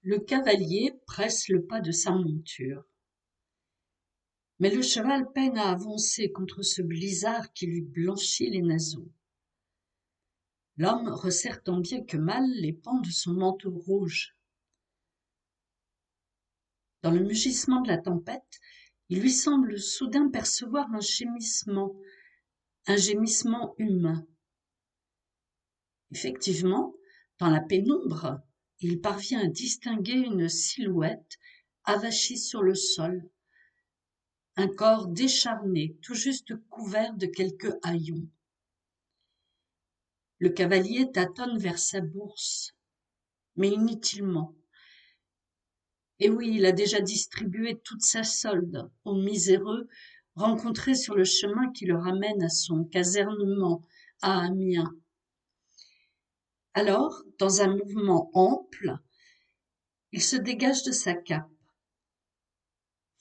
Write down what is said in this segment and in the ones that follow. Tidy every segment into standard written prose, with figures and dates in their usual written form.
Le cavalier presse le pas de sa monture. Mais le cheval peine à avancer contre ce blizzard qui lui blanchit les naseaux. L'homme resserre tant bien que mal les pans de son manteau rouge. Dans le mugissement de la tempête, il lui semble soudain percevoir un gémissement humain. Effectivement, dans la pénombre, il parvient à distinguer une silhouette avachie sur le sol, un corps décharné, tout juste couvert de quelques haillons. Le cavalier tâtonne vers sa bourse, mais inutilement. Et oui, il a déjà distribué toute sa solde aux miséreux rencontrés sur le chemin qui le ramène à son casernement à Amiens. Alors, dans un mouvement ample, il se dégage de sa cape.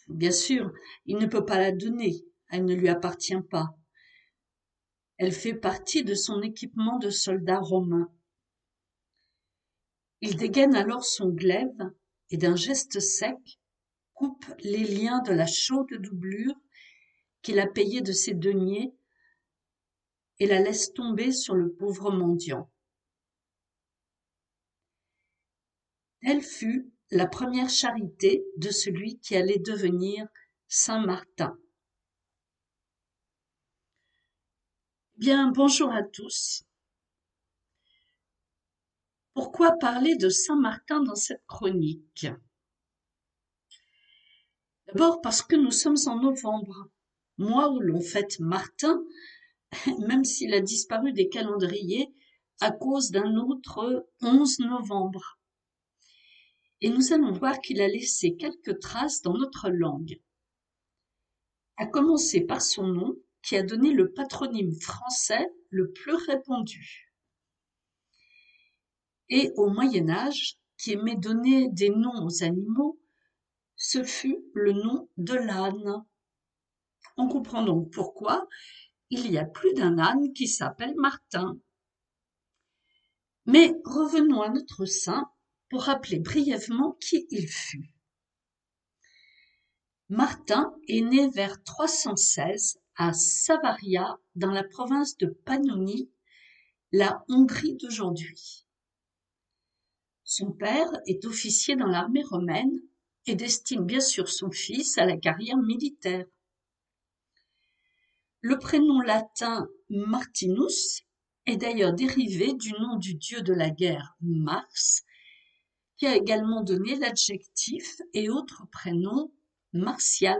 Bien sûr, il ne peut pas la donner, elle ne lui appartient pas. Elle fait partie de son équipement de soldat romain. Il dégaine alors son glaive et d'un geste sec coupe les liens de la chaude doublure qu'il a payée de ses deniers et la laisse tomber sur le pauvre mendiant. Telle fut la première charité de celui qui allait devenir Saint Martin. Bien, bonjour à tous. Pourquoi parler de Saint Martin dans cette chronique? D'abord parce que nous sommes en novembre, mois où l'on fête Martin, même s'il a disparu des calendriers à cause d'un autre 11 novembre. Et nous allons voir qu'il a laissé quelques traces dans notre langue. À commencer par son nom, qui a donné le patronyme français le plus répandu. Et au Moyen-Âge, qui aimait donner des noms aux animaux, ce fut le nom de l'âne. On comprend donc pourquoi il y a plus d'un âne qui s'appelle Martin. Mais revenons à notre saint pour rappeler brièvement qui il fut. Martin est né vers 316 à Savaria, dans la province de Pannonie, la Hongrie d'aujourd'hui. Son père est officier dans l'armée romaine et destine bien sûr son fils à la carrière militaire. Le prénom latin Martinus est d'ailleurs dérivé du nom du dieu de la guerre Mars, qui a également donné l'adjectif et autres prénoms martial.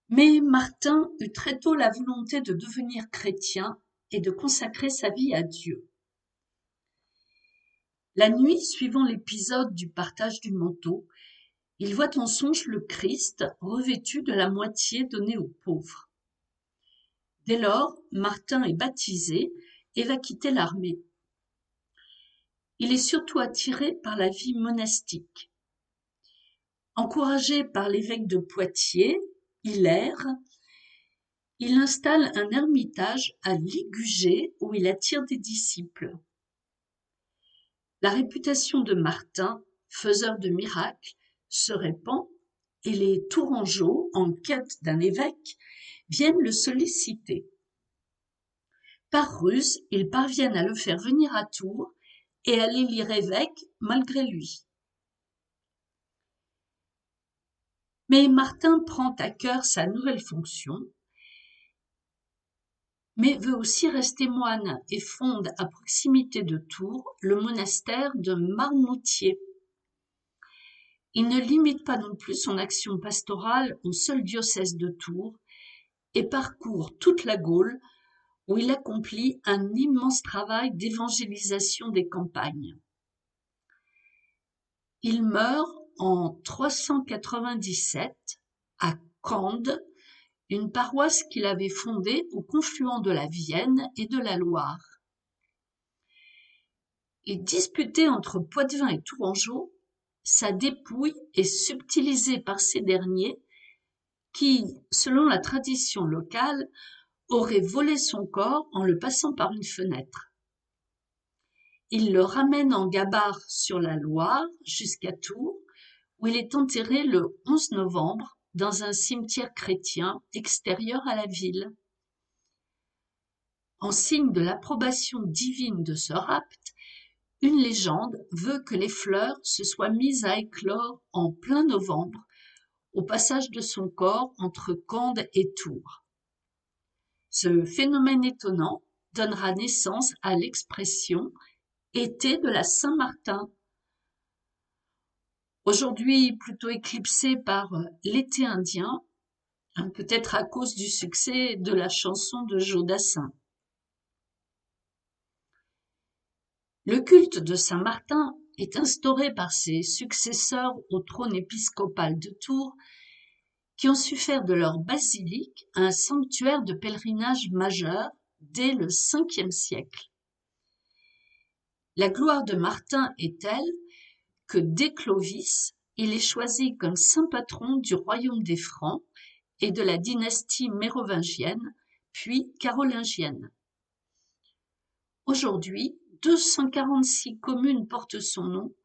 Mais Martin eut très tôt la volonté de devenir chrétien et de consacrer sa vie à Dieu. La nuit suivant l'épisode du partage du manteau, il voit en songe le Christ revêtu de la moitié donnée aux pauvres. Dès lors, Martin est baptisé et va quitter l'armée. Il est surtout attiré par la vie monastique. Encouragé par l'évêque de Poitiers, Hilaire, il installe un ermitage à Ligugé où il attire des disciples. La réputation de Martin, faiseur de miracles, se répand et les Tourangeaux, en quête d'un évêque, viennent le solliciter. Par ruse, ils parviennent à le faire venir à Tours et à l'élire évêque malgré lui. Mais Martin prend à cœur sa nouvelle fonction, mais veut aussi rester moine et fonde à proximité de Tours le monastère de Marmoutier. Il ne limite pas non plus son action pastorale au seul diocèse de Tours et parcourt toute la Gaule où il accomplit un immense travail d'évangélisation des campagnes. Il meurt en 397 à Cande, une paroisse qu'il avait fondée au confluent de la Vienne et de la Loire. Et disputé entre Poitevin et Tourangeau, sa dépouille est subtilisée par ces derniers qui, selon la tradition locale, auraient volé son corps en le passant par une fenêtre. Il le ramène en gabarre sur la Loire jusqu'à Tours, où il est enterré le 11 novembre dans un cimetière chrétien extérieur à la ville. En signe de l'approbation divine de ce rapt, une légende veut que les fleurs se soient mises à éclore en plein novembre, au passage de son corps entre Cande et Tours. Ce phénomène étonnant donnera naissance à l'expression « été de la Saint-Martin », aujourd'hui plutôt éclipsé par l'été indien, peut-être à cause du succès de la chanson de Joe Dassin. Le culte de Saint-Martin est instauré par ses successeurs au trône épiscopal de Tours, qui ont su faire de leur basilique un sanctuaire de pèlerinage majeur dès le Ve siècle. La gloire de Martin est telle que dès Clovis, il est choisi comme saint patron du royaume des Francs et de la dynastie mérovingienne, puis carolingienne. Aujourd'hui, 246 communes portent son nom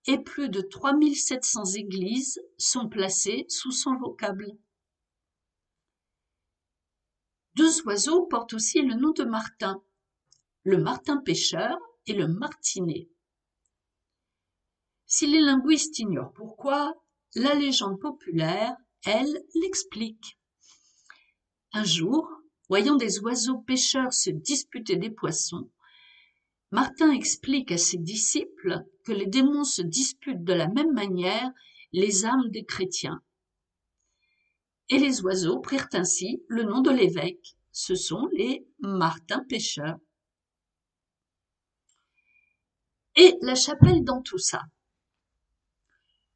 et plus de 3700 églises sont placées sous son vocable. Deux oiseaux portent aussi le nom de Martin, le martin pêcheur et le martinet. Si les linguistes ignorent pourquoi, la légende populaire, elle, l'explique. Un jour, voyant des oiseaux pêcheurs se disputer des poissons, Martin explique à ses disciples que les démons se disputent de la même manière les âmes des chrétiens. Et les oiseaux prirent ainsi le nom de l'évêque. Ce sont les martins pêcheurs. Et la chapelle dans tout ça.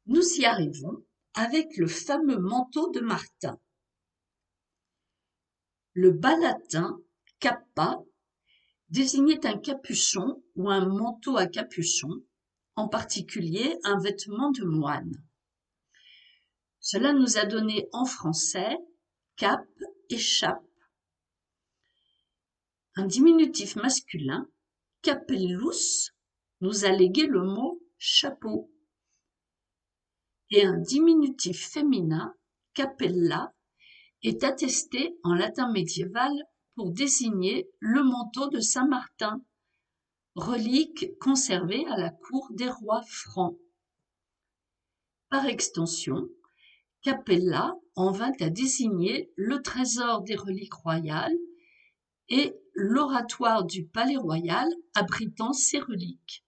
Nous y arrivons avec le fameux manteau de Martin. Le bas latin cappa désignait un capuchon ou un manteau à capuchon, en particulier un vêtement de moine. Cela nous a donné en français cape et chape. Un diminutif masculin, capellus, nous a légué le mot chapeau. Et un diminutif féminin, capella, est attesté en latin médiéval pour désigner le manteau de Saint-Martin, relique conservée à la cour des rois francs. Par extension, capella en vint à désigner le trésor des reliques royales et l'oratoire du palais royal abritant ces reliques.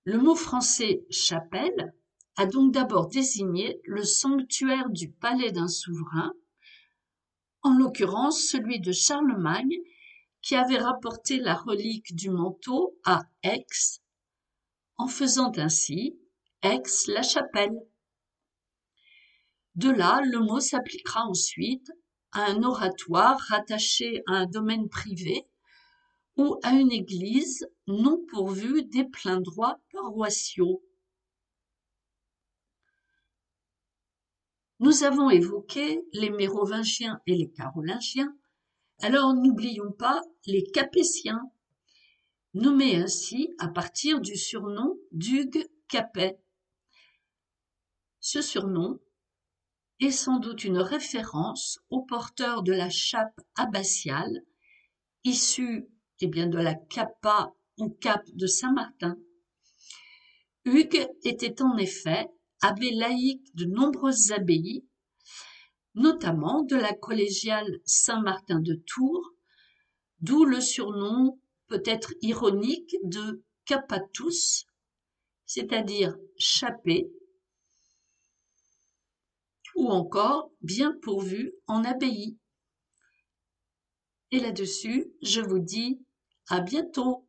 Le mot français chapelle a donc d'abord désigné le sanctuaire du palais d'un souverain, en l'occurrence celui de Charlemagne, qui avait rapporté la relique du manteau à Aix, en faisant ainsi Aix-la-Chapelle. De là, le mot s'appliquera ensuite à un oratoire rattaché à un domaine privé ou à une église non pourvue des pleins droits paroissiaux. Nous avons évoqué les mérovingiens et les carolingiens, alors n'oublions pas les capétiens, nommés ainsi à partir du surnom d'Hugues Capet. Ce surnom est sans doute une référence au porteur de la chape abbatiale, issue de la cappa ou cape de Saint-Martin. Hugues était en effet abbé laïque de nombreuses abbayes, notamment de la collégiale Saint-Martin de Tours, d'où le surnom peut-être ironique de Cappatus, c'est-à-dire chapé, ou encore bien pourvu en abbaye. Et là-dessus, je vous dis à bientôt.